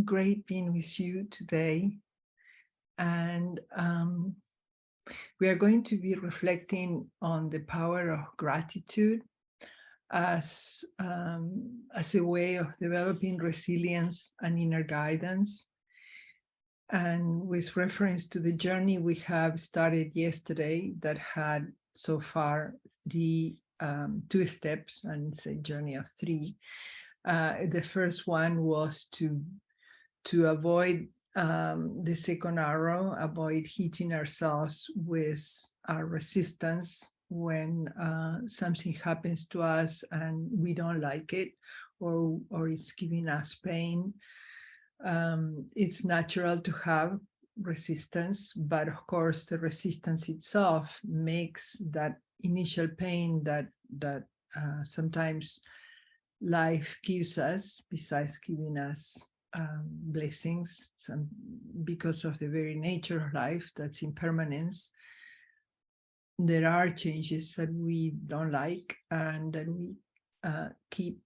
great being with you today. And we are going to be reflecting on the power of gratitude as a way of developing resilience and inner guidance. And with reference to the journey we have started yesterday that had so far two steps, and it's a journey of three. The first one was to avoid the second arrow, avoid hitting ourselves with our resistance when something happens to us and we don't like it, or it's giving us pain. It's natural to have resistance, but of course the resistance itself makes that initial pain that sometimes life gives us, besides giving us blessings, because of the very nature of life, that's impermanence. There are changes that we don't like and that we keep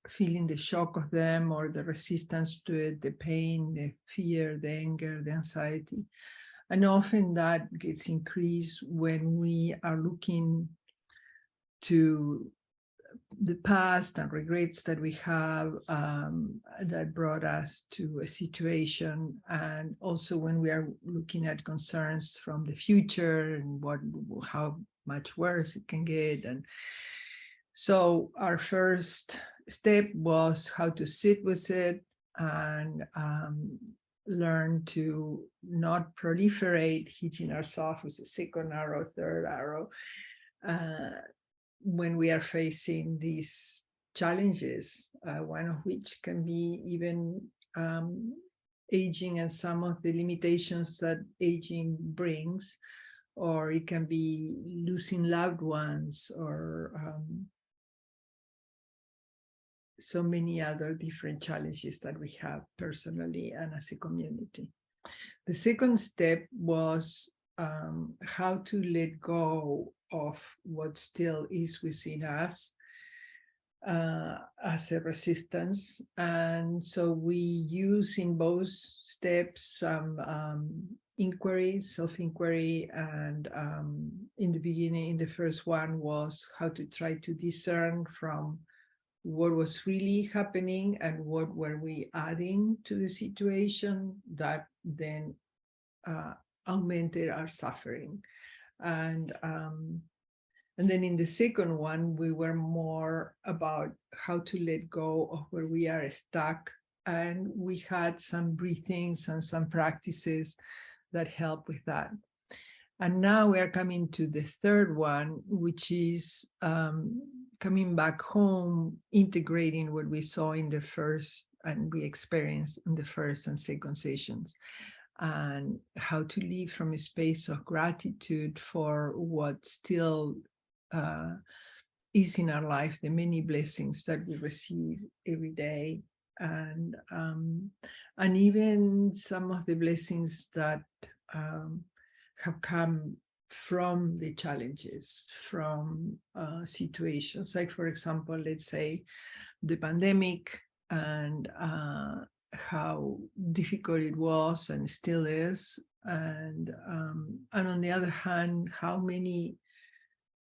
feeling the shock of them, or the resistance to it, the pain, the fear, the anger, the anxiety. And often that gets increased when we are looking to the past and regrets that we have that brought us to a situation, and also when we are looking at concerns from the future and how much worse it can get. And so our first step was how to sit with it and learn to not proliferate, hitting ourselves with a second arrow, third arrow, when we are facing these challenges, one of which can be even aging and some of the limitations that aging brings, or it can be losing loved ones, or so many other different challenges that we have personally and as a community. The second step was how to let go of what still is within us as a resistance. And so we use in both steps some inquiry, self-inquiry, and in the beginning, in the first one, was how to try to discern from what was really happening and what were we adding to the situation that then augmented our suffering. And then in the second one, we were more about how to let go of where we are stuck. And we had some breathings and some practices that help with that. And now we are coming to the third one, which is coming back home, integrating what we saw in the first and we experienced in the first and second sessions, and how to live from a space of gratitude for what still is in our life, the many blessings that we receive every day, and even some of the blessings that have come from the challenges, from situations, like, for example, let's say the pandemic, and how difficult it was and still is, and on the other hand, how many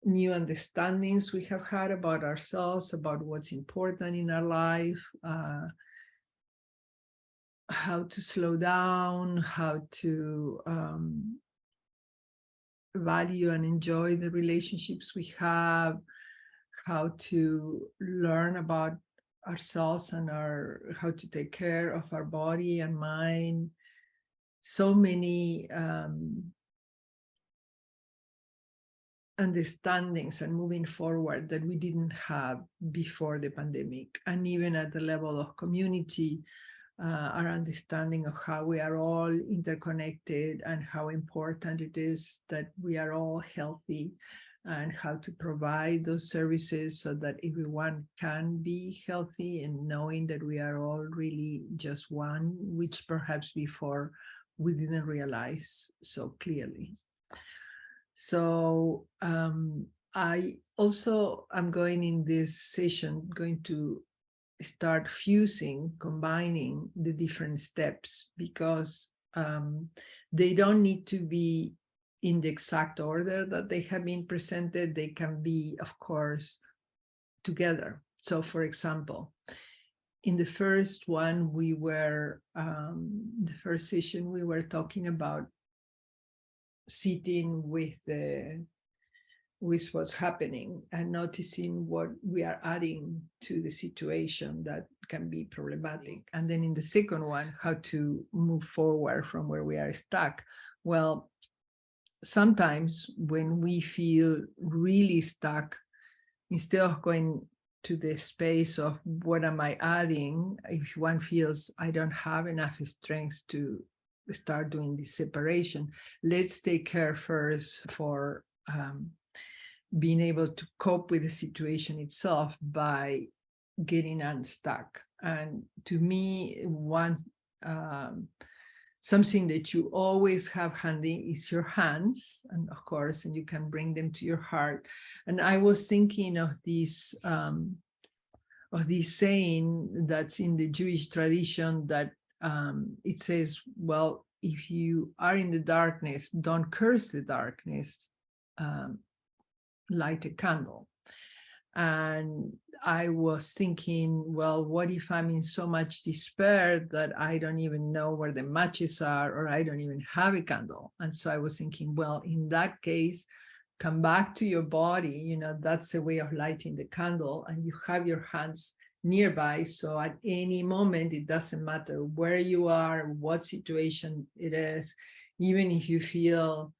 new understandings we have had about ourselves, about what's important in our life, how to slow down, how to value and enjoy the relationships we have, how to learn about ourselves and how to take care of our body and mind. So many understandings and moving forward that we didn't have before the pandemic. And even at the level of community, our understanding of how we are all interconnected and how important it is that we are all healthy, and how to provide those services so that everyone can be healthy, and knowing that we are all really just one, which perhaps before we didn't realize so clearly. So I also am going in this session, going to start fusing, combining the different steps, because they don't need to be in the exact order that they have been presented. They can be, of course, together. So, for example, in the first one, the first session, we were talking about sitting with what's happening and noticing what we are adding to the situation that can be problematic. And then in the second one, how to move forward from where we are stuck. Well, sometimes when we feel really stuck, instead of going to the space of what am I adding, if one feels I don't have enough strength to start doing this separation, let's take care first for being able to cope with the situation itself by getting unstuck. And to me, something that you always have handy is your hands, and of course, and you can bring them to your heart. And I was thinking of this saying that's in the Jewish tradition, that it says, well, if you are in the darkness, don't curse the darkness, light a candle. And I was thinking, well, what if I'm in so much despair that I don't even know where the matches are, or I don't even have a candle? And so I was thinking, well, in that case, come back to your body. That's a way of lighting the candle, and you have your hands nearby. So at any moment, it doesn't matter where you are, what situation it is, even if you feel,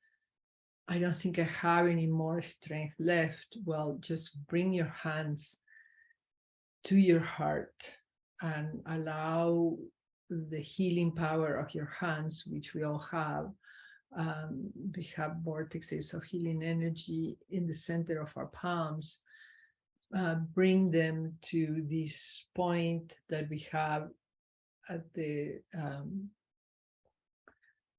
I don't think I have any more strength left, well, just bring your hands to your heart and allow the healing power of your hands, which we all have. We have vortexes of healing energy in the center of our palms. Bring them to this point that we have at the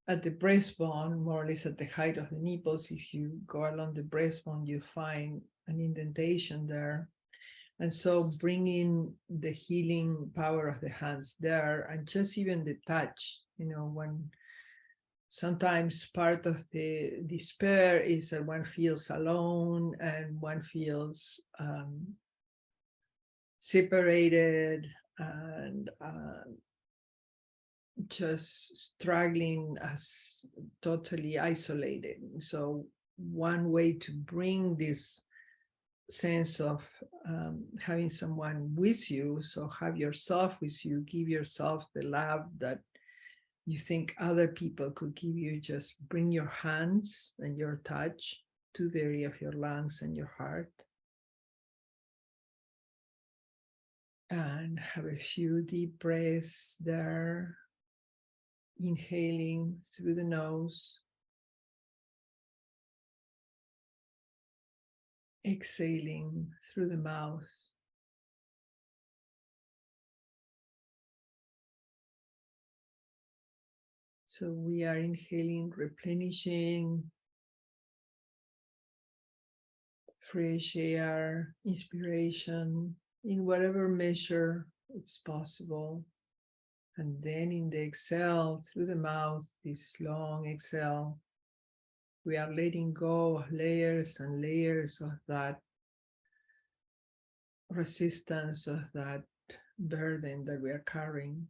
breastbone, more or less at the height of the nipples. If you go along the breastbone, you find an indentation there. And so bringing the healing power of the hands there, and just even the touch, when sometimes part of the despair is that one feels alone and one feels separated and just struggling as totally isolated. So one way to bring this sense of having someone with you, so have yourself with you, give yourself the love that you think other people could give you, just bring your hands and your touch to the area of your lungs and your heart. And have a few deep breaths there. Inhaling through the nose, exhaling through the mouth. So we are inhaling, replenishing, fresh air, inspiration, in whatever measure it's possible. And then in the exhale through the mouth, this long exhale, we are letting go of layers and layers of that resistance, of that burden that we are carrying.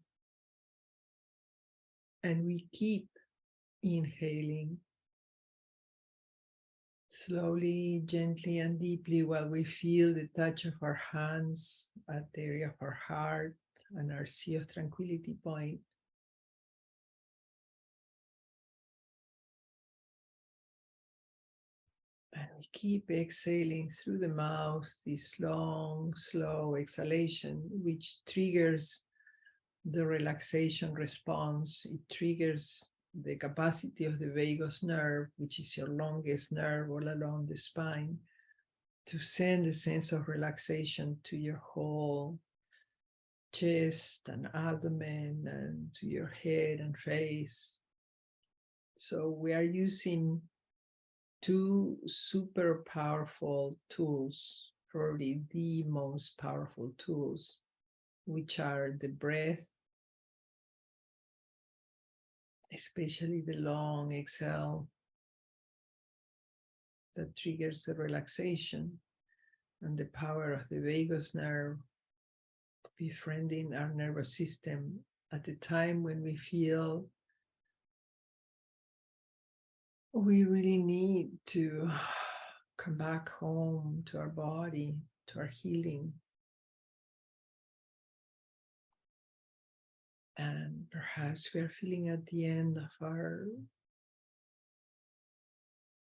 And we keep inhaling slowly, gently, and deeply, while we feel the touch of our hands at the area of our heart and our sea of tranquility point. And we keep exhaling through the mouth, this long, slow exhalation, which triggers the relaxation response. It triggers the capacity of the vagus nerve, which is your longest nerve all along the spine, to send a sense of relaxation to your whole chest and abdomen and to your head and face. So we are using two super powerful tools, probably the most powerful tools which are the breath, especially the long exhale that triggers the relaxation, and the power of the vagus nerve befriending our nervous system at the time when we feel we really need to come back home to our body, to our healing. And perhaps we are feeling at the end of our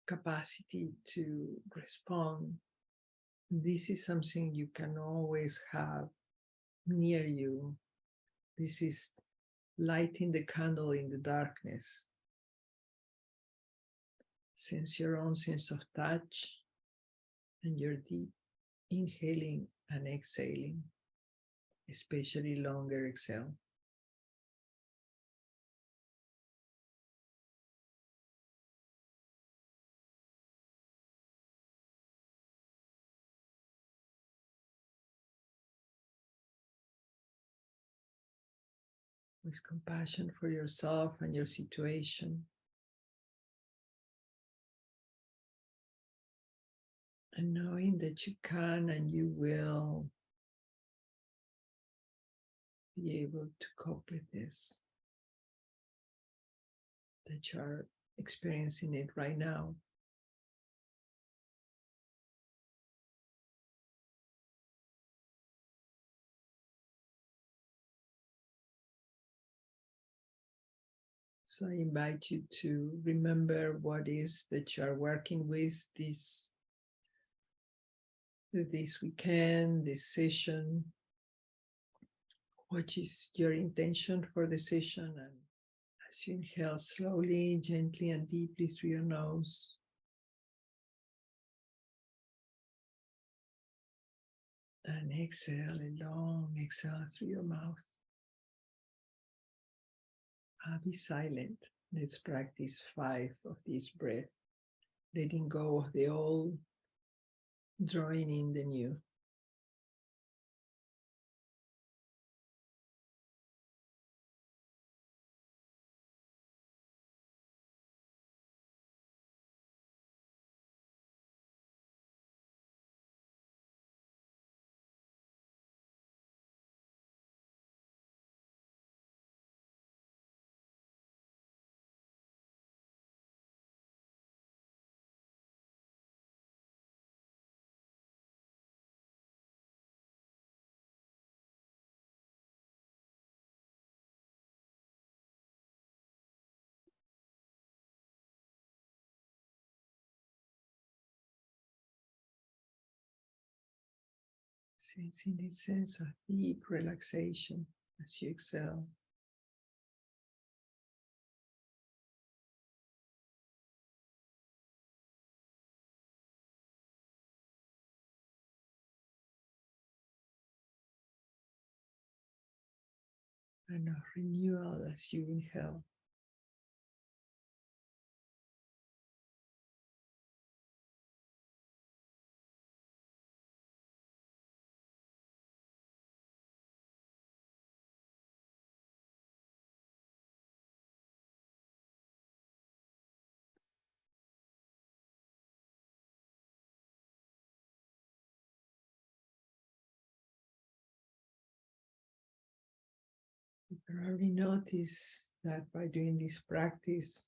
capacity to respond. This is something you can always have near you. This is lighting the candle in the darkness. Sense your own sense of touch and your deep inhaling and exhaling, especially longer exhale. With compassion for yourself and your situation. And knowing that you can and you will be able to cope with this, that you are experiencing it right now. So I invite you to remember what is that you are working with this weekend, this session. What is your intention for the session? And as you inhale slowly, gently, and deeply through your nose, and exhale a long exhale through your mouth. Be silent. Let's practice 5 of this breath, letting go of the old, drawing in the new. Sensing this sense of deep relaxation as you exhale. And a renewal as you inhale. You probably notice that by doing this practice,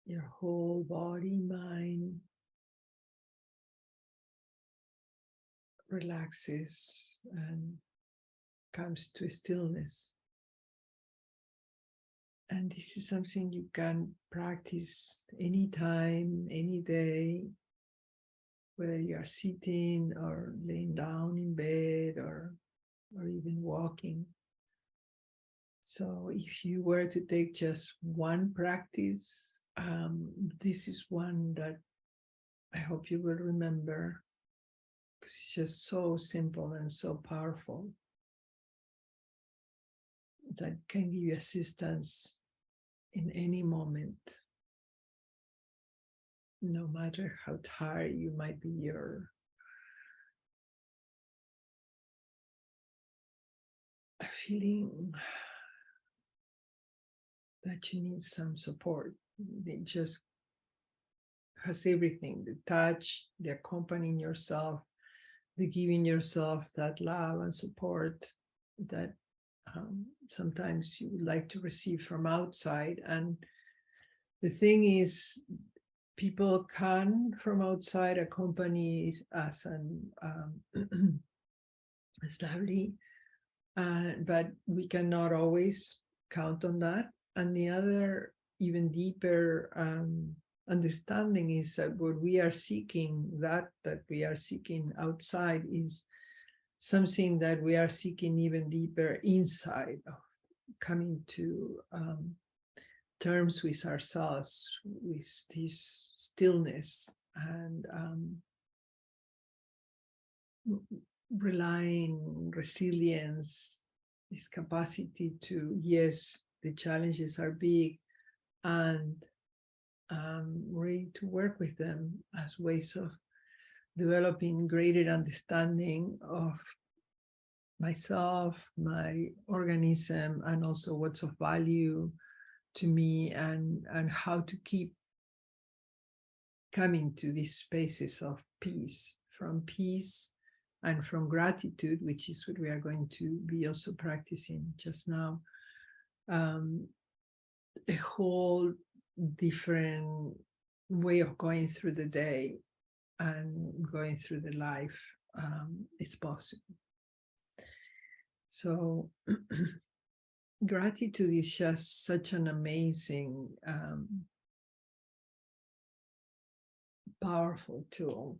your whole body, mind relaxes and comes to stillness. And this is something you can practice anytime, any day, whether you are sitting or laying down in bed or even walking. So if you were to take just one practice, this is one that I hope you will remember, because it's just so simple and so powerful that can give you assistance in any moment, no matter how tired you might be or feeling that you need some support. It just has everything, the touch, the accompanying yourself, the giving yourself that love and support that sometimes you would like to receive from outside. And the thing is, people can from outside accompany us and it's lovely, but we cannot always count on that. And the other, even deeper understanding is that what we are seeking, that we are seeking outside, is something that we are seeking even deeper inside, of coming to terms with ourselves, with this stillness, and relying resilience, this capacity to, yes, the challenges are big, and ready to work with them as ways of developing greater understanding of myself, my organism, and also what's of value to me, and how to keep coming to these spaces of peace, from peace and from gratitude, which is what we are going to be also practicing just now. A whole different way of going through the day and going through the life is possible. So gratitude is just such an amazing, powerful tool,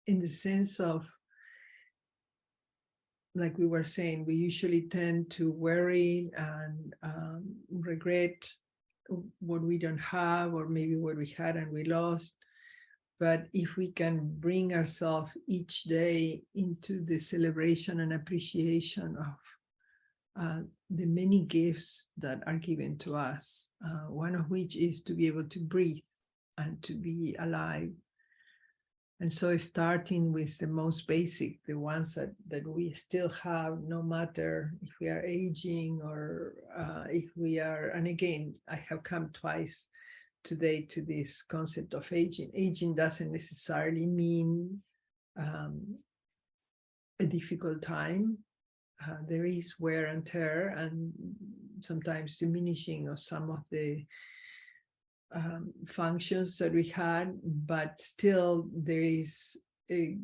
in the sense of, like we were saying, we usually tend to worry and regret what we don't have, or maybe what we had and we lost. But if we can bring ourselves each day into the celebration and appreciation of the many gifts that are given to us, one of which is to be able to breathe and to be alive. And so starting with the most basic, the ones that we still have, no matter if we are aging or if we are, and again, I have come twice today to this concept of aging. Aging doesn't necessarily mean a difficult time. There is wear and tear, and sometimes diminishing of some of the functions that we had, but still there is a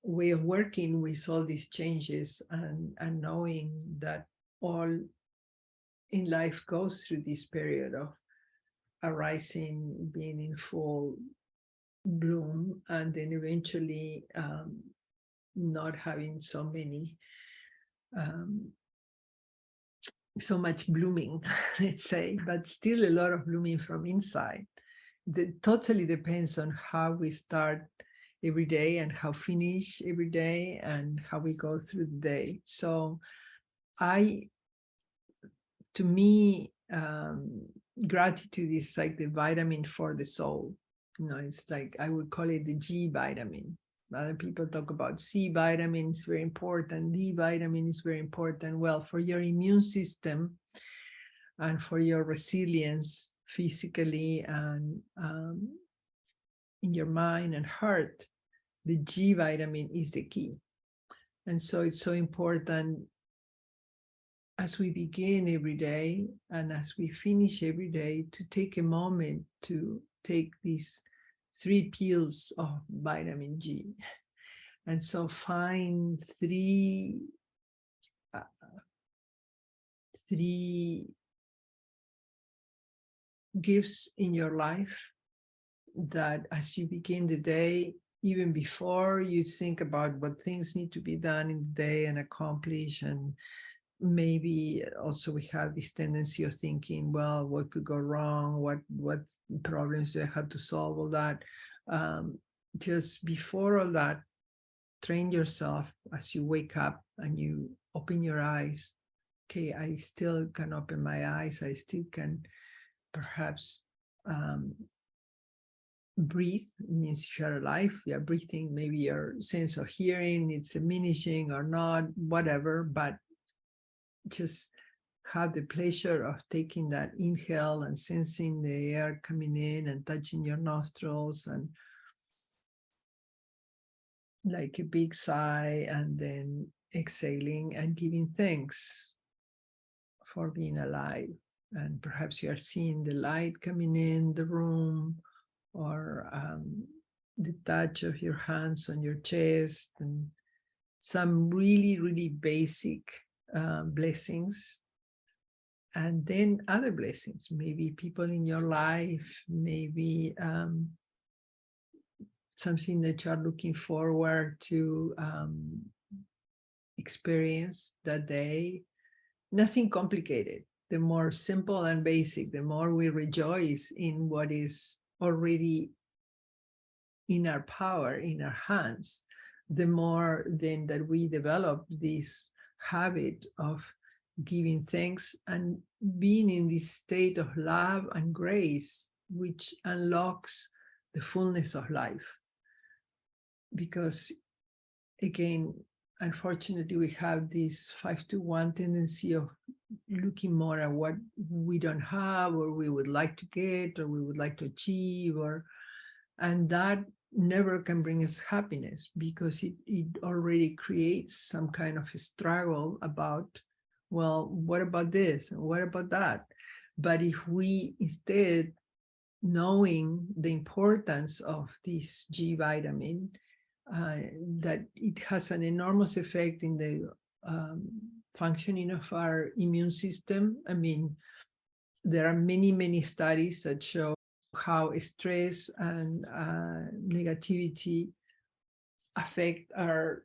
way of working with all these changes, and knowing that all in life goes through this period of arising, being in full bloom, and then eventually not having so much blooming, let's say, but still a lot of blooming from inside. That totally depends on how we start every day and how finish every day and how we go through the day. So to me, gratitude is like the vitamin for the soul. It's like, I would call it the G vitamin. Other people talk about C vitamin is very important, D vitamin is very important. Well, for your immune system and for your resilience physically and in your mind and heart, the G vitamin is the key. And so it's so important, as we begin every day and as we finish every day, to take a moment to take these 3 pills of vitamin G. And so find three gifts in your life that, as you begin the day, even before you think about what things need to be done in the day and accomplish, and maybe also we have this tendency of thinking, well, what could go wrong? What problems do I have to solve? All that. Just before all that, train yourself as you wake up and you open your eyes. Okay, I still can open my eyes. I still can perhaps breathe means if you're alive, you're breathing, maybe your sense of hearing is diminishing or not, whatever, but just have the pleasure of taking that inhale and sensing the air coming in and touching your nostrils, and like a big sigh, and then exhaling and giving thanks for being alive. And perhaps you are seeing the light coming in the room, or the touch of your hands on your chest, and some really, really basic blessings. And then other blessings, maybe people in your life, maybe something that you're looking forward to experience that day. Nothing complicated. The more simple and basic, the more we rejoice in what is already in our power, in our hands, the more then that we develop this habit of giving thanks and being in this state of love and grace, which unlocks the fullness of life. Because again, unfortunately, we have this 5-to-1 tendency of looking more at what we don't have, or we would like to get, or we would like to achieve, and that never can bring us happiness, because it already creates some kind of a struggle about, well, what about this and what about that? But if we instead, knowing the importance of this G vitamin, that it has an enormous effect in the functioning of our immune system. I mean, there are many, many studies that show how stress and negativity affect our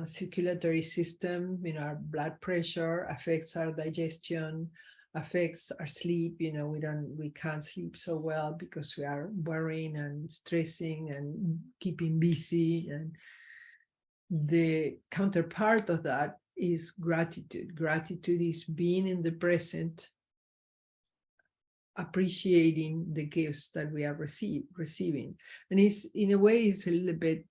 circulatory system, our blood pressure, affects our digestion, affects our sleep. We can't sleep so well because we are worrying and stressing and keeping busy. And the counterpart of that is gratitude. Gratitude is being in the present, appreciating the gifts that we are receiving. And it's, in a way, it's a little bit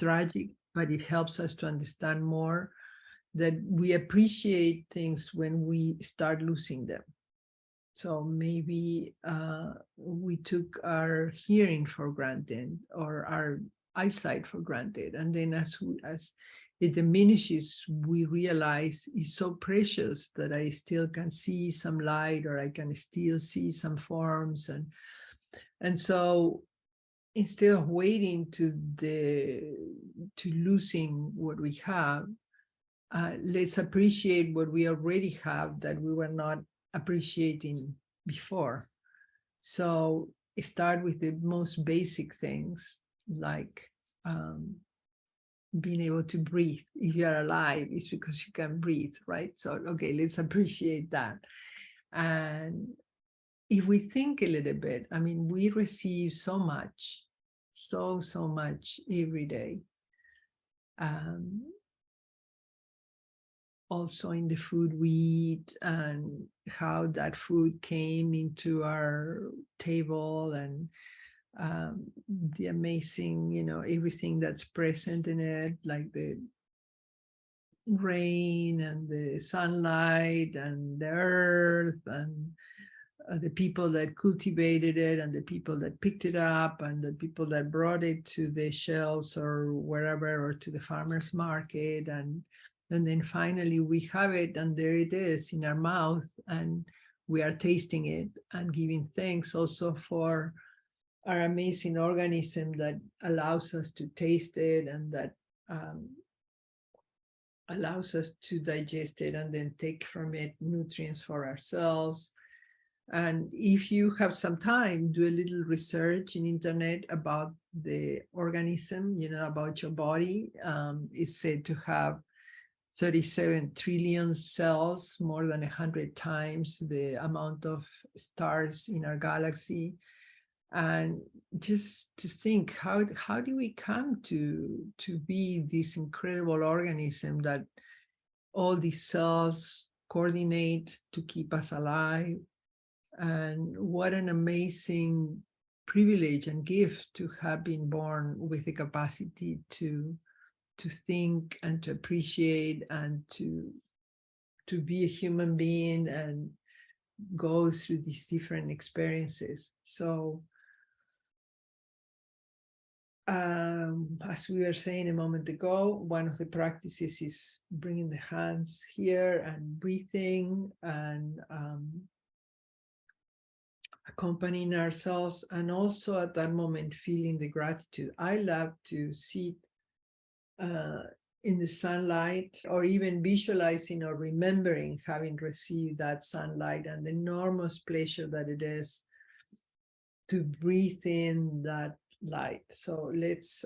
tragic, but it helps us to understand more that we appreciate things when we start losing them. So maybe we took our hearing for granted, or our eyesight for granted, and then as it diminishes, we realize it's so precious that I still can see some light, or I can still see some forms, and so instead of waiting to losing what we have, let's appreciate what we already have that we were not appreciating before. So start with the most basic things, like being able to breathe. If you are alive, it's because you can breathe, right? So, okay, let's appreciate that. And if we think a little bit, I mean, we receive so much, so much every day. Also in the food we eat, and how that food came into our table, and the amazing, everything that's present in it, like the rain and the sunlight and the earth, and the people that cultivated it, and the people that picked it up, and the people that brought it to the shelves or wherever, or to the farmer's market, and then finally we have it, and there it is in our mouth, and we are tasting it and giving thanks also for our amazing organism that allows us to taste it, and that allows us to digest it and then take from it nutrients for ourselves. And if you have some time, do a little research in internet about the organism, about your body. It's said to have 37 trillion cells, more than 100 times the amount of stars in our galaxy. And just to think, how do we come to be this incredible organism that all these cells coordinate to keep us alive? And what an amazing privilege and gift to have been born with the capacity to think and to appreciate and to be a human being and go through these different experiences. So as we were saying a moment ago, one of the practices is bringing the hands here and breathing and accompanying ourselves, and also at that moment feeling the gratitude. I love to sit in the sunlight, or even visualizing or remembering having received that sunlight and the enormous pleasure that it is to breathe in that light. So let's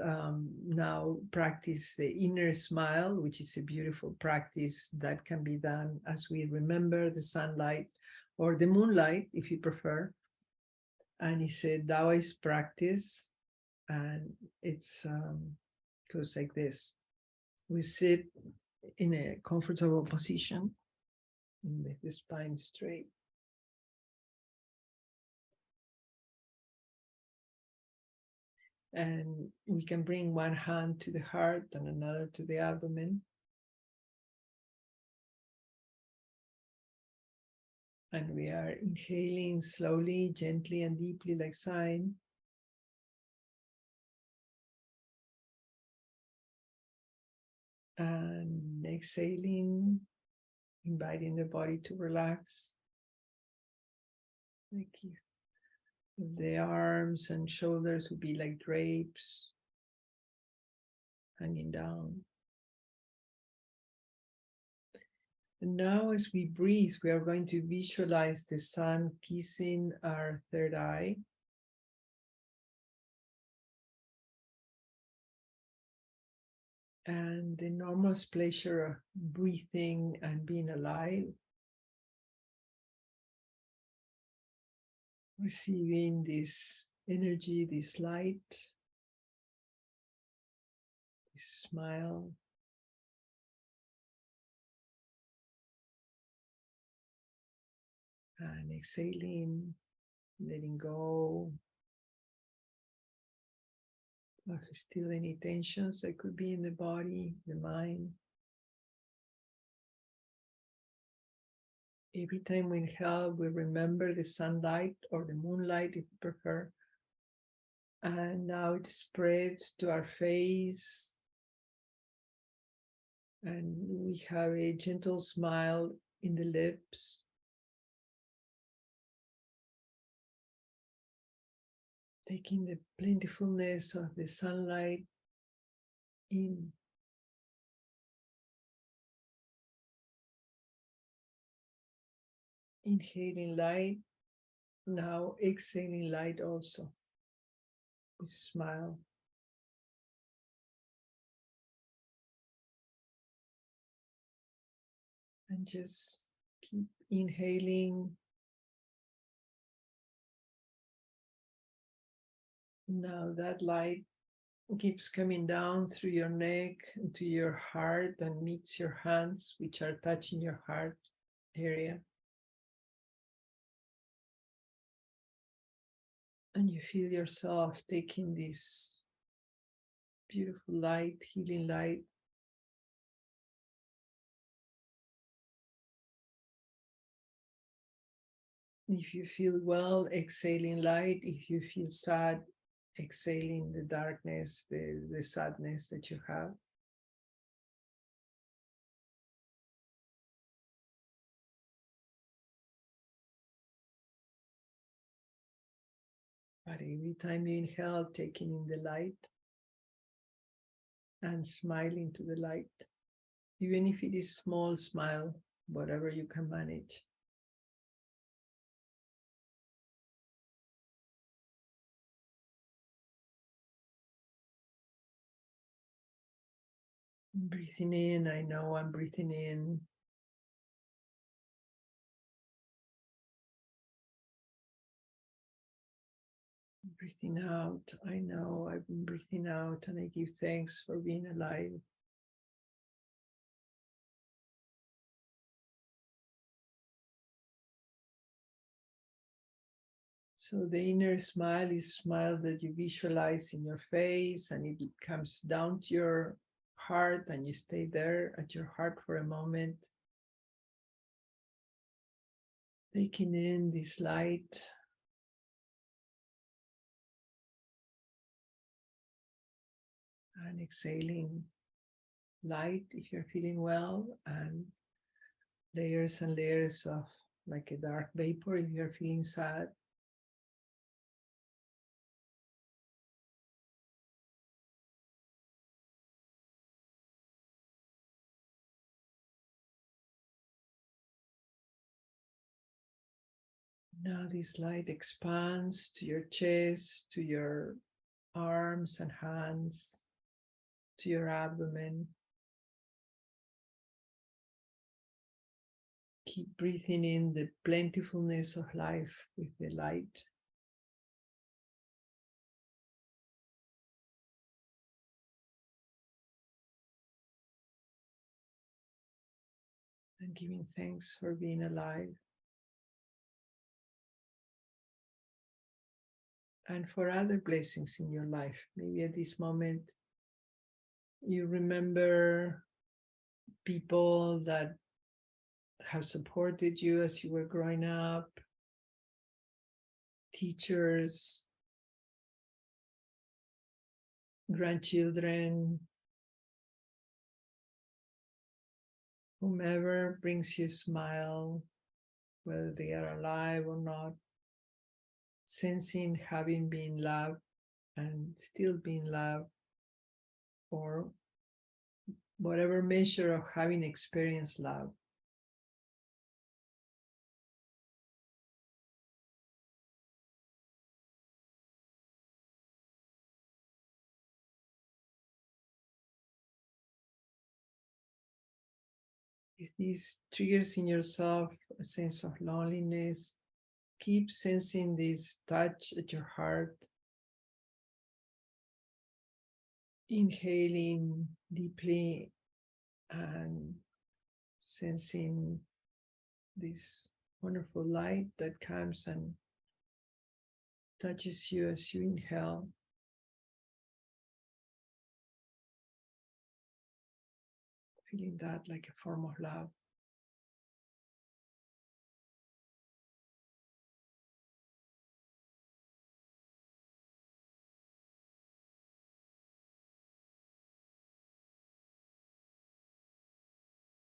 now practice the inner smile, which is a beautiful practice that can be done as we remember the sunlight or the moonlight, if you prefer. And it's a Taoist practice, and it's goes like this. We sit in a comfortable position with the spine straight. And we can bring one hand to the heart and another to the abdomen. And we are inhaling slowly, gently, and deeply, like sign. And exhaling, inviting the body to relax. Thank you. The arms and shoulders would be like drapes hanging down. And now as we breathe, we are going to visualize the sun kissing our third eye. And the enormous pleasure of breathing and being alive. Receiving this energy, this light, this smile. And exhaling, letting go of still any tensions that could be in the body, the mind. Every time we inhale, we remember the sunlight or the moonlight, if you prefer. And now it spreads to our face. And we have a gentle smile in the lips. Taking the plentifulness of the sunlight in. Inhaling light, now exhaling light also. We smile. And just keep inhaling. Now that light keeps coming down through your neck to your heart and meets your hands, which are touching your heart area. And you feel yourself taking this beautiful light, healing light. If you feel well, exhaling light. If you feel sad, exhaling the darkness, the sadness that you have. But every time you inhale, taking in the light and smiling to the light, even if it is small smile, whatever you can manage. Breathing in, I know I'm breathing in. Breathing out, I know I've been breathing out, and I give thanks for being alive. So the inner smile is smile that you visualize in your face, and it comes down to your heart, and you stay there at your heart for a moment, taking in this light and exhaling light if you're feeling well, and layers of like a dark vapor if you're feeling sad. Now this light expands to your chest, to your arms and hands, to your abdomen. Keep breathing in the plentifulness of life with the light. And giving thanks for being alive and for other blessings in your life. Maybe at this moment you remember people that have supported you as you were growing up, teachers, grandchildren, whomever brings you a smile, whether they are alive or not, sensing having been loved and still being loved, or whatever measure of having experienced love. If this triggers in yourself a sense of loneliness, keep sensing this touch at your heart, inhaling deeply and sensing this wonderful light that comes and touches you as you inhale. Feeling that like a form of love.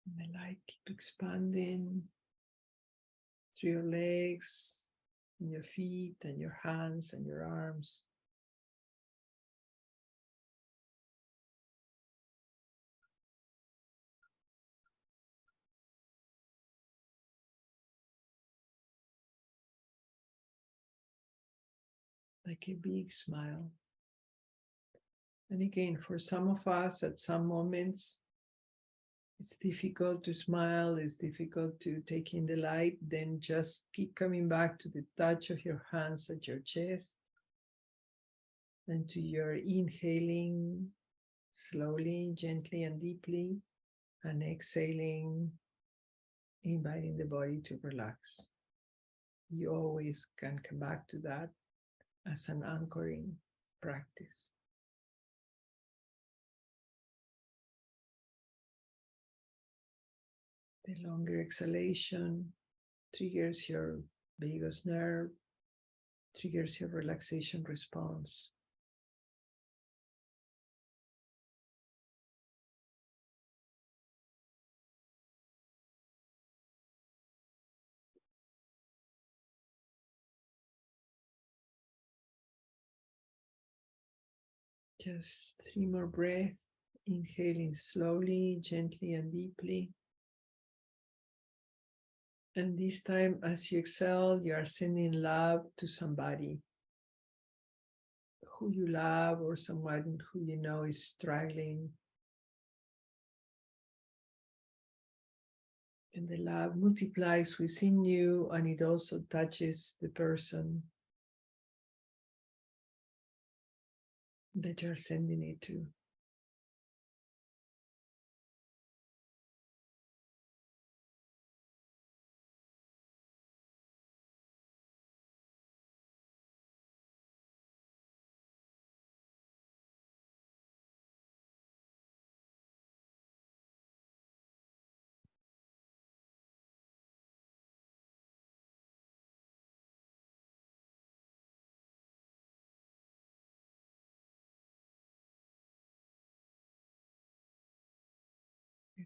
And the light keep expanding through your legs, and your feet, and your hands, and your arms. Like a big smile. And again, for some of us, at some moments, it's difficult to smile, it's difficult to take in the light. Then just keep coming back to the touch of your hands at your chest and to your inhaling slowly, gently, and deeply, and exhaling, inviting the body to relax. You always can come back to that as an anchoring practice. The longer exhalation triggers your vagus nerve, triggers your relaxation response. Just 3 more breaths, inhaling slowly, gently, and deeply. And this time, as you exhale, you are sending love to somebody who you love or someone who you know is struggling. And the love multiplies within you, and it also touches the person that you're sending it to.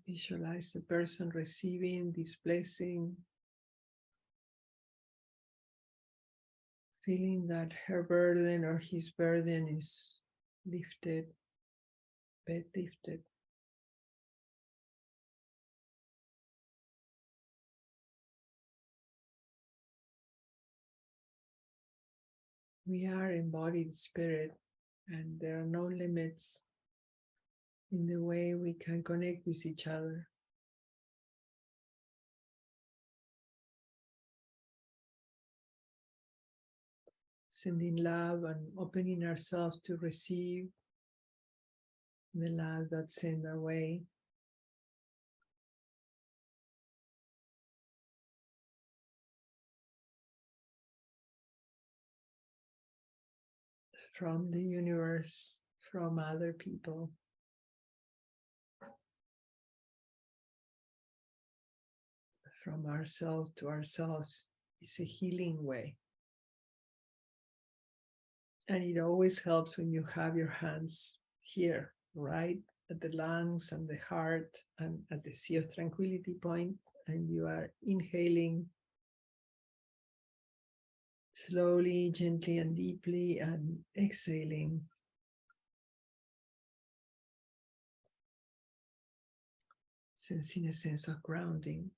Visualize the person receiving this blessing, feeling that her burden or his burden is lifted, bed lifted. We are embodied spirit, and there are no limits in the way we can connect with each other. Sending love and opening ourselves to receive the love that's sent our way. From the universe, from other people. From ourselves to ourselves is a healing way. And it always helps when you have your hands here, right at the lungs and the heart and at the sea of tranquility point, and you are inhaling slowly, gently, and deeply, and exhaling. Sensing a sense of grounding.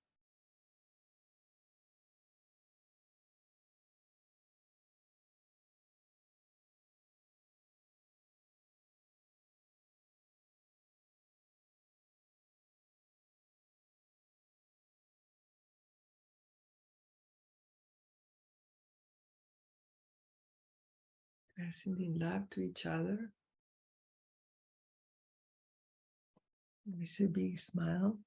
We're sending love to each other with a big smile.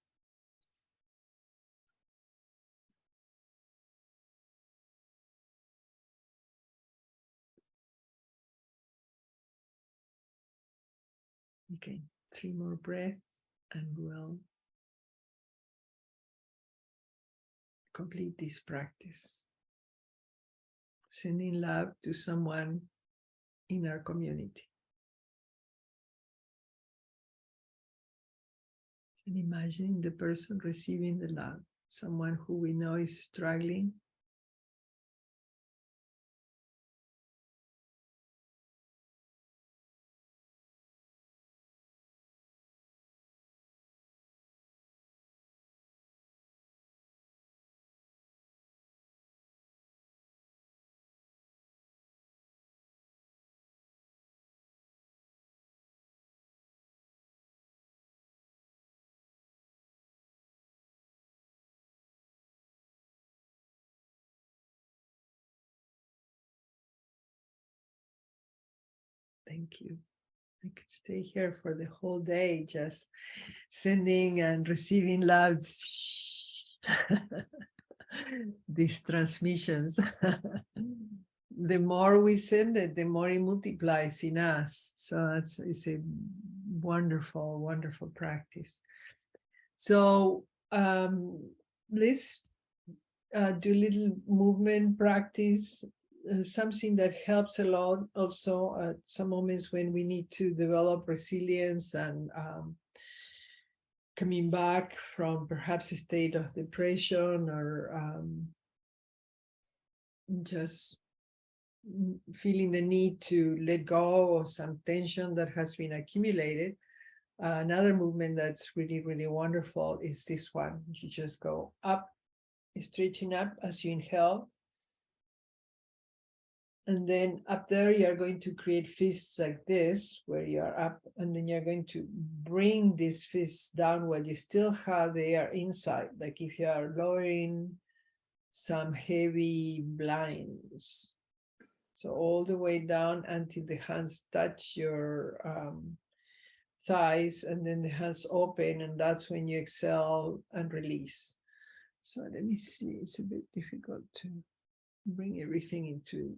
Okay, 3 more breaths and we'll complete this practice. Sending love to someone in our community. And imagining the person receiving the love, someone who we know is struggling. Thank you. I could stay here for the whole day, just sending and receiving love. These transmissions. The more we send it, the more it multiplies in us. So it's a wonderful, wonderful practice. So let's do little movement practice. Something that helps a lot also at some moments when we need to develop resilience and coming back from perhaps a state of depression or just feeling the need to let go of some tension that has been accumulated. Another movement that's really, really wonderful is this one. You just go up, stretching up as you inhale. And then up there, you're going to create fists like this, where you're up, and then you're going to bring these fists down while you still have the air inside, like if you are lowering some heavy blinds. So all the way down until the hands touch your thighs, and then the hands open, and that's when you exhale and release. So let me see, it's a bit difficult to bring everything into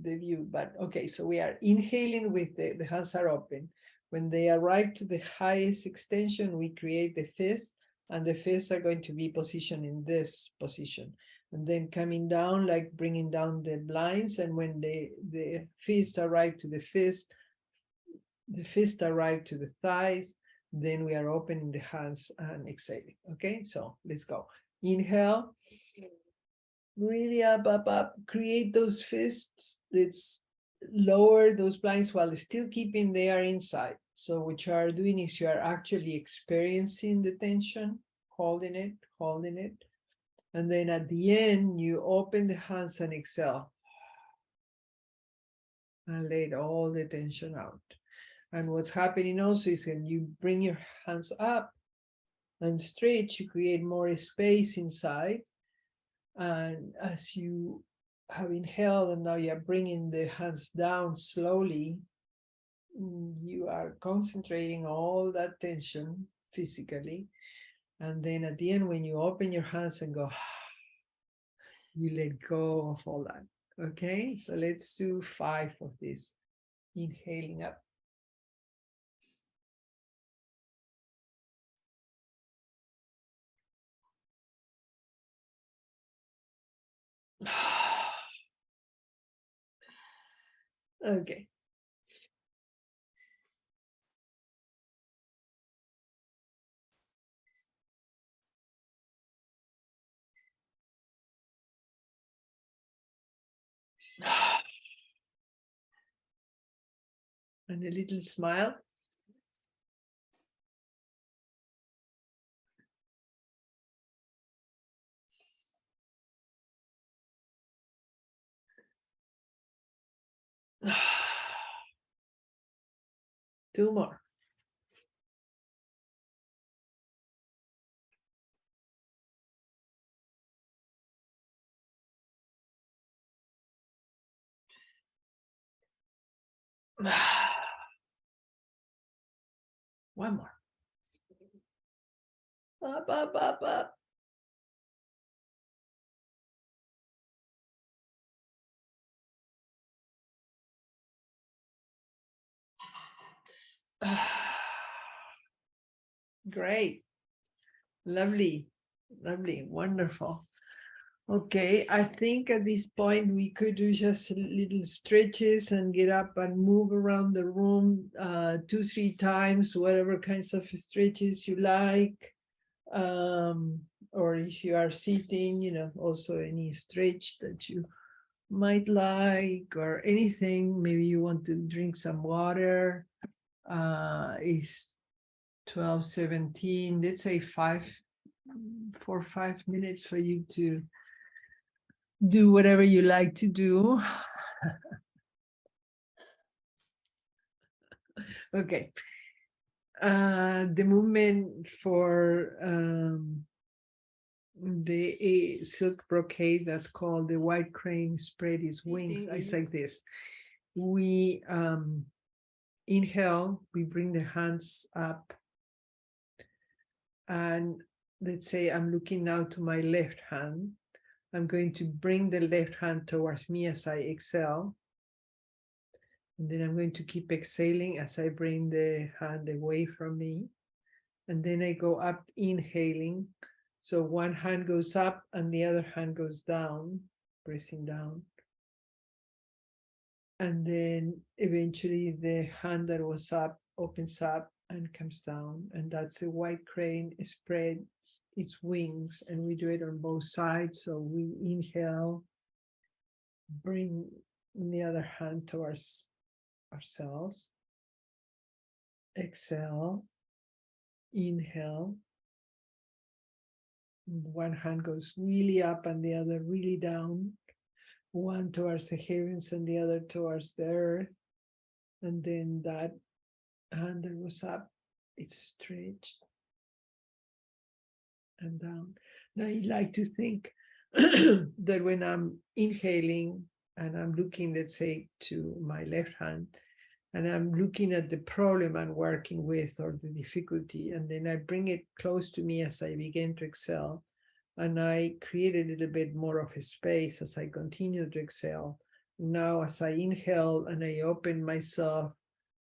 the view, but okay, so we are inhaling with the hands are open. When they arrive to the highest extension, we create the fist, and the fists are going to be positioned in this position. And then coming down, like bringing down the blinds, and when the fist arrive to the fist arrive to the thighs, Then we are opening the hands and exhaling. Okay, so let's go. Inhale, really up, up, up. Create those fists. Let's lower those blinds while still keeping the air inside. So what you are doing is you are actually experiencing the tension, holding it, holding it. And then at the end, you open the hands and exhale. And let all the tension out. And what's happening also is when you bring your hands up and stretch, you create more space inside. And as you have inhaled and now you're bringing the hands down slowly, you are concentrating all that tension physically. And then at the end, when you open your hands and go, you let go of all that. Okay, so let's do 5 of this. Inhaling up. Okay. And a little smile. Two more. One more. Up, up, up, up. Great. Lovely. Lovely. Wonderful. Okay, I think at this point we could do just little stretches and get up and move around the room 2-3 times, whatever kinds of stretches you like. Or if you are sitting, also any stretch that you might like or anything. Maybe you want to drink some water. It's 12:17. Let's say 5 minutes for you to do whatever you like to do. Okay. The movement for the silk brocade, that's called the white crane spread its wings. It's like this. We inhale, we bring the hands up. And let's say I'm looking now to my left hand. I'm going to bring the left hand towards me as I exhale. And then I'm going to keep exhaling as I bring the hand away from me. And then I go up, inhaling. So one hand goes up and the other hand goes down, pressing down. And then eventually the hand that was up opens up and comes down. And that's a white crane spreads its wings. And we do it on both sides. So we inhale, bring the other hand towards ourselves. Exhale, inhale. One hand goes really up and the other really down. One towards the heavens and the other towards the earth. And then that hand that was up, it's stretched and down. Now I like to think that when I'm inhaling and I'm looking, let's say, to my left hand, and I'm looking at the problem I'm working with or the difficulty, and then I bring it close to me as I begin to exhale, and I create a little bit more of a space as I continue to exhale. Now, as I inhale and I open myself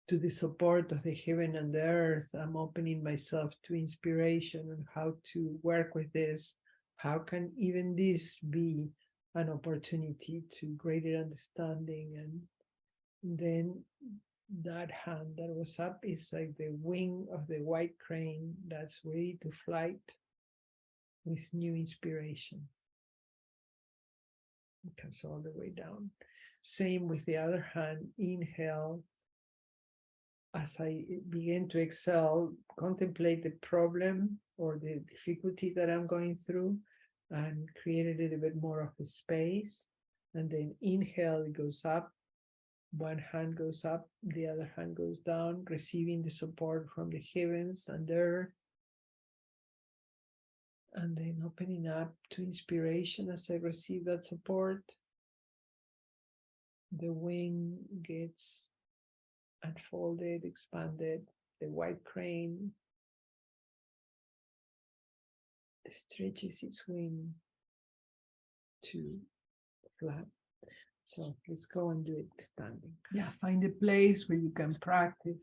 to the support of the heaven and the earth, I'm opening myself to inspiration on how to work with this. How can even this be an opportunity to greater understanding? And then that hand that was up is like the wing of the white crane that's ready to flight with new inspiration. It comes all the way down. Same with the other hand. Inhale. As I begin to exhale, contemplate the problem or the difficulty that I'm going through and create a little bit more of a space. And then inhale, it goes up. One hand goes up, the other hand goes down, receiving the support from the heavens and earth. And then opening up to inspiration as I receive that support. The wing gets unfolded, expanded. The white crane stretches its wing to flap. So let's go and do it standing. Yeah, find a place where you can practice.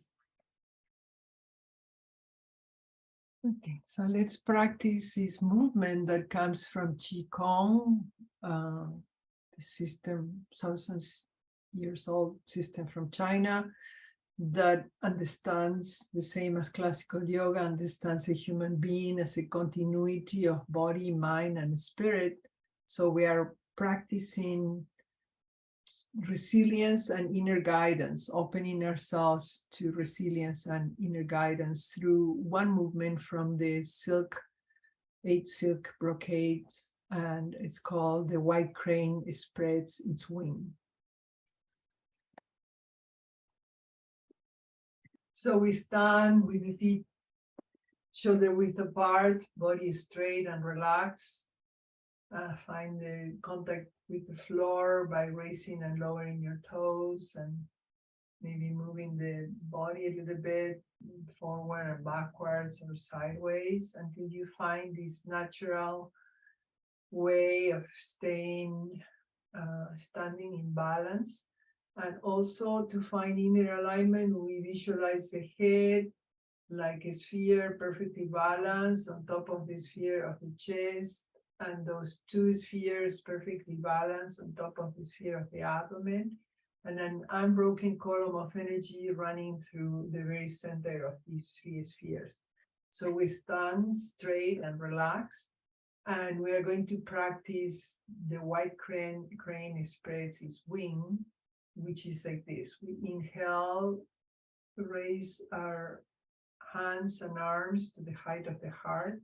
Okay, so let's practice this movement that comes from Qigong, the system, thousands years old system from China that understands the same as classical yoga, understands a human being as a continuity of body, mind, and spirit. So we are practicing resilience and inner guidance, opening ourselves to resilience and inner guidance through one movement from the 8 silk brocade, and it's called the white crane spreads its wing. So we stand with the feet shoulder width apart, body straight and relaxed. Find the contact with the floor by raising and lowering your toes and maybe moving the body a little bit forward and backwards or sideways until you find this natural way of staying, standing in balance. And also to find inner alignment, we visualize the head like a sphere perfectly balanced on top of the sphere of the chest, and those 2 spheres perfectly balanced on top of the sphere of the abdomen, and an unbroken column of energy running through the very center of these 3 spheres. So we stand straight and relaxed, and we are going to practice the white crane spreads its wing, which is like this. We inhale, raise our hands and arms to the height of the heart.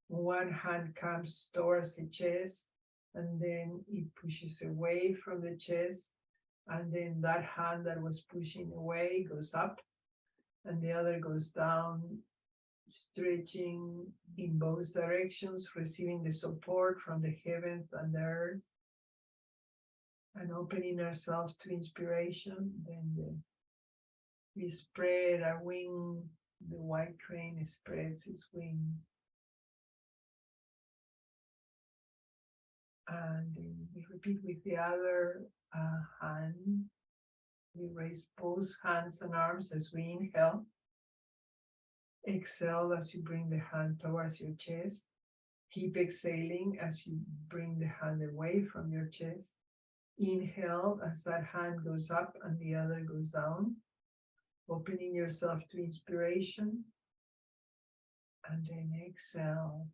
One hand comes towards the chest, and then it pushes away from the chest, and then that hand that was pushing away goes up, and the other goes down, stretching in both directions, receiving the support from the heavens and the earth, and opening ourselves to inspiration. Then we spread our wing. The white crane spreads its wing. And we repeat with the other hand. We raise both hands and arms as we inhale. Exhale as you bring the hand towards your chest. Keep exhaling as you bring the hand away from your chest. Inhale as that hand goes up and the other goes down. Opening yourself to inspiration. And then exhale,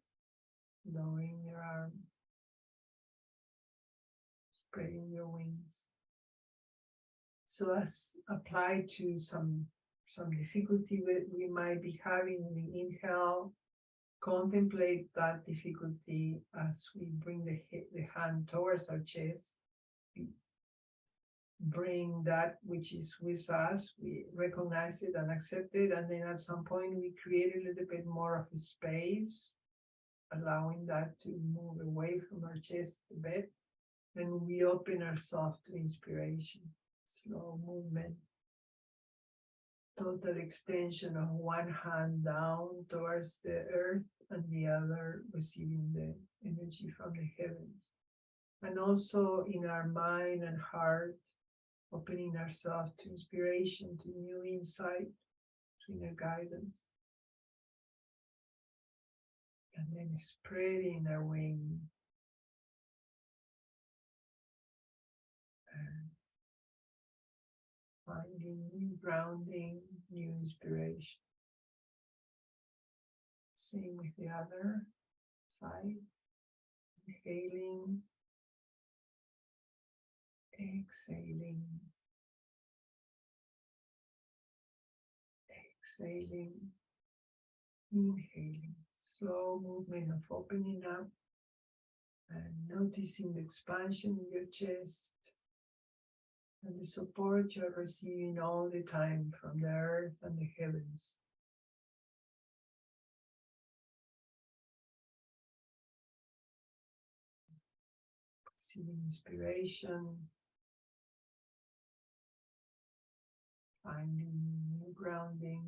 lowering your arm, spreading your wings. So as applied to some difficulty that we might be having in the inhale, contemplate that difficulty as we bring the hand towards our chest. We bring that which is with us, we recognize it and accept it, and then at some point we create a little bit more of a space, allowing that to move away from our chest a bit. Then we open ourselves to inspiration, slow movement, total extension of one hand down towards the earth and the other receiving the energy from the heavens. And also in our mind and heart, opening ourselves to inspiration, to new insight, to inner guidance. And then spreading our wing. And finding new grounding, new inspiration. Same with the other side. Inhaling, exhaling, exhaling, inhaling. Slow movement of opening up and noticing the expansion in your chest and the support you're receiving all the time from the earth and the heavens. Receiving inspiration, finding new grounding.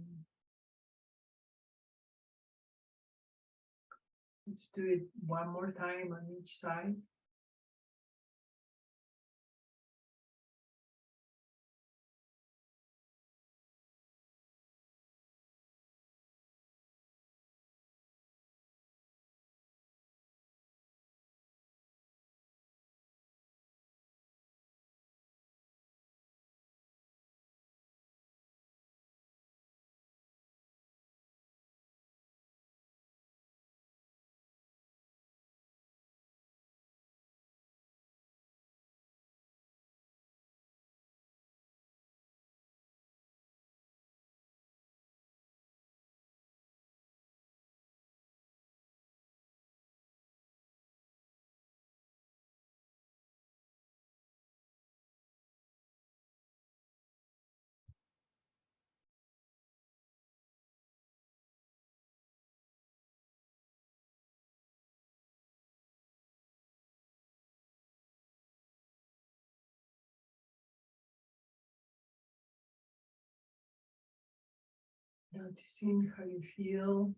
Let's do it one more time on each side. Noticing how you feel.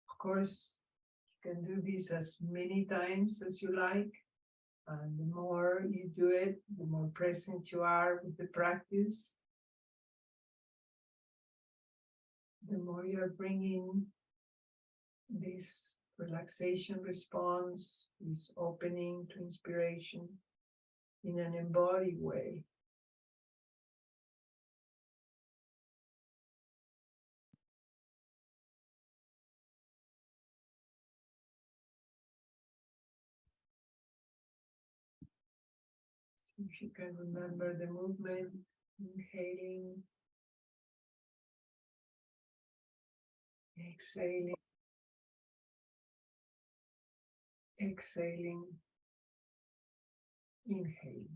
Of course, you can do this as many times as you like. And the more you do it, the more present you are with the practice, the more you're bringing this relaxation response, this opening to inspiration in an embodied way. If you can remember the movement, inhaling, exhaling, exhaling, inhaling.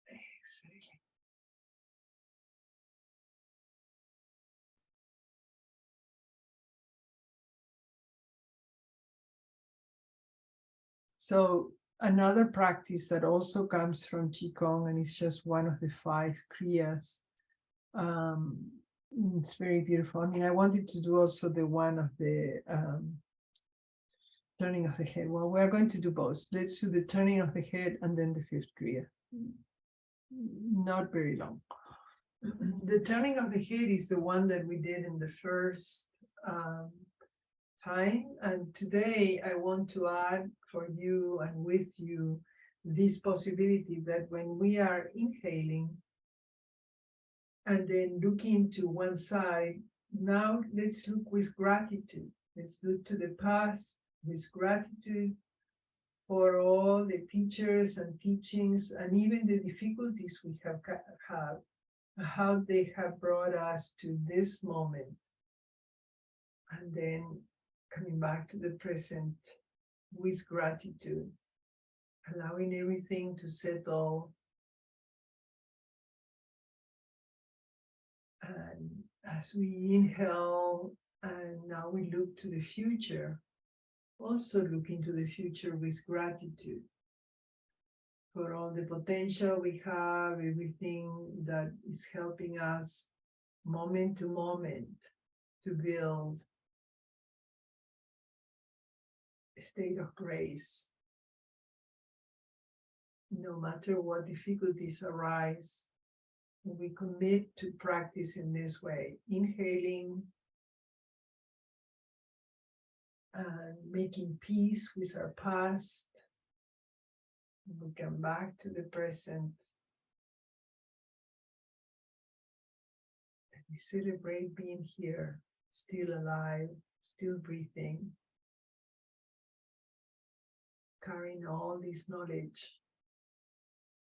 Exhaling. So another practice that also comes from Qigong, and it's just one of the 5 Kriyas. It's very beautiful. I mean, I wanted to do also the one of the turning of the head. Well, we're going to do both. Let's do the turning of the head and then the 5th Kriya. Not very long. The turning of the head is the one that we did in the first time. And today I want to add for you and with you this possibility that when we are inhaling and then looking to one side, now let's look with gratitude. Let's look to the past with gratitude for all the teachers and teachings and even the difficulties we have had, how they have brought us to this moment. And then coming back to the present with gratitude, allowing everything to settle. And as we inhale, and now we look to the future, also looking to the future with gratitude for all the potential we have, everything that is helping us moment to moment to build a state of grace. No matter what difficulties arise, We commit to practice in this way, inhaling and making peace with our past. We come back to the present. And we celebrate being here, still alive, still breathing, carrying all this knowledge.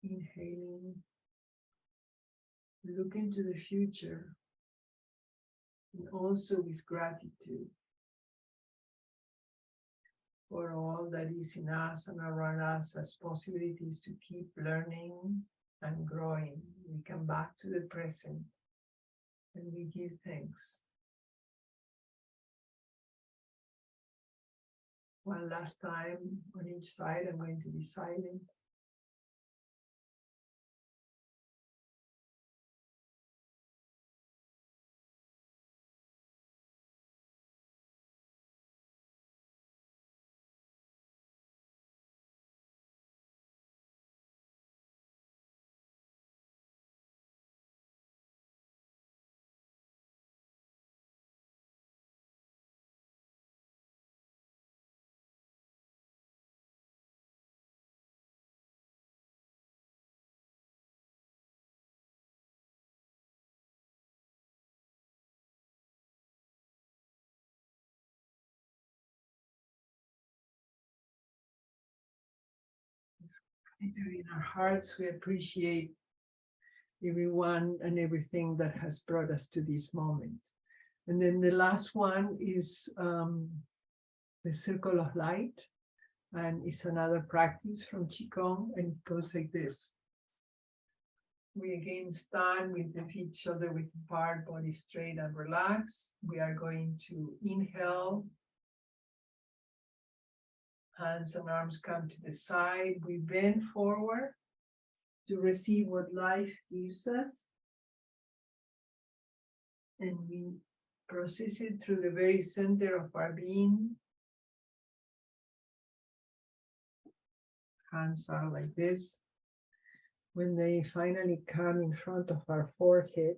Inhaling, look into the future, and also with gratitude for all that is in us and around us as possibilities to keep learning and growing. We come back to the present and we give thanks. One last time on each side, I'm going to be silent. In our hearts, we appreciate everyone and everything that has brought us to this moment. And then the last one is the circle of light, and it's another practice from Qigong, and it goes like this. We again stand with the feet shoulder width apart, body straight and relaxed. We are going to inhale. Hands and arms come to the side. We bend forward to receive what life gives us. And we process it through the very center of our being. Hands are like this. When they finally come in front of our forehead,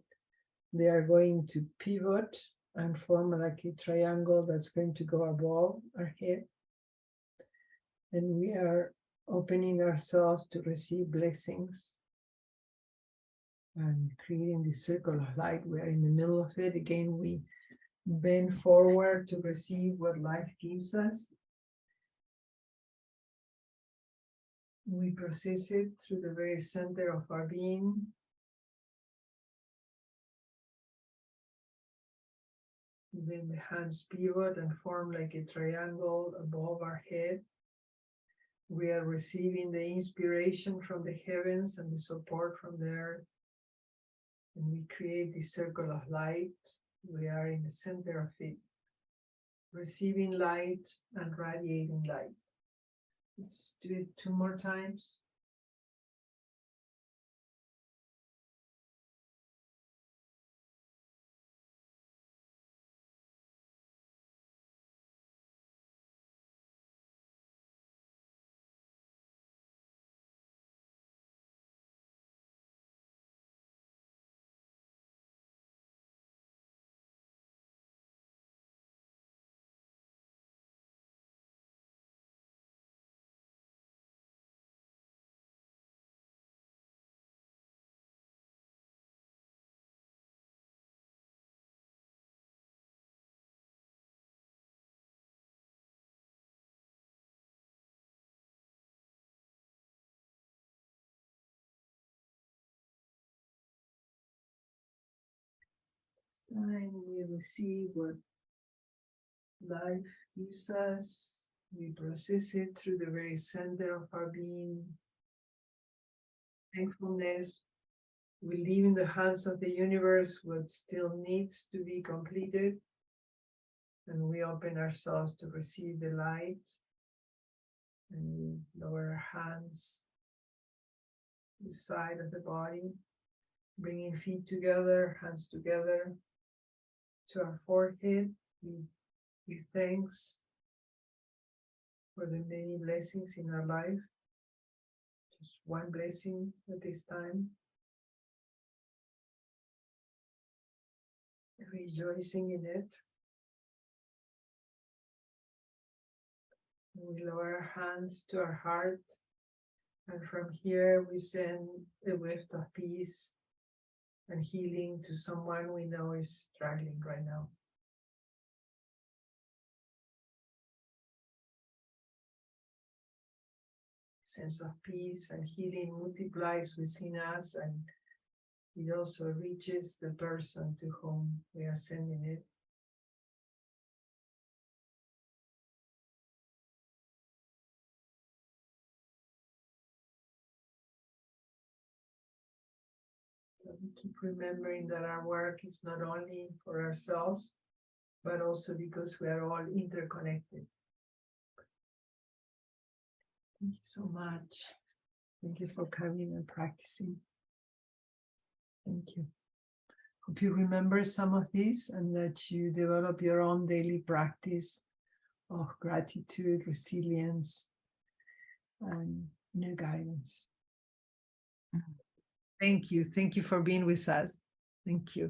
they are going to pivot and form like a triangle that's going to go above our head. And we are opening ourselves to receive blessings and creating this circle of light. We are in the middle of it. Again, we bend forward to receive what life gives us. We process it through the very center of our being. Then the hands pivot and form like a triangle above our head. We are receiving the inspiration from the heavens and the support from the earth. And we create this circle of light. We are in the center of it, receiving light and radiating light. Let's do it 2 more times. And we receive what life gives us. We process it through the very center of our being. Thankfulness. We leave in the hands of the universe what still needs to be completed. And we open ourselves to receive the light. And we lower our hands to the side of the body, bringing feet together, hands together to our forehead. We give thanks for the many blessings in our life. Just one blessing at this time. rejoicing in it. We lower our hands to our heart, and from here we send the gift of peace and healing to someone we know is struggling right now. Sense of peace and healing multiplies within us, and it also reaches the person to whom we are sending it. So we keep remembering that our work is not only for ourselves, but also because we are all interconnected. Thank you so much. Thank you for coming and practicing. Thank you. Hope you remember some of these and that you develop your own daily practice of gratitude, resilience, and inner guidance. Thank you. Thank you for being with us. Thank you.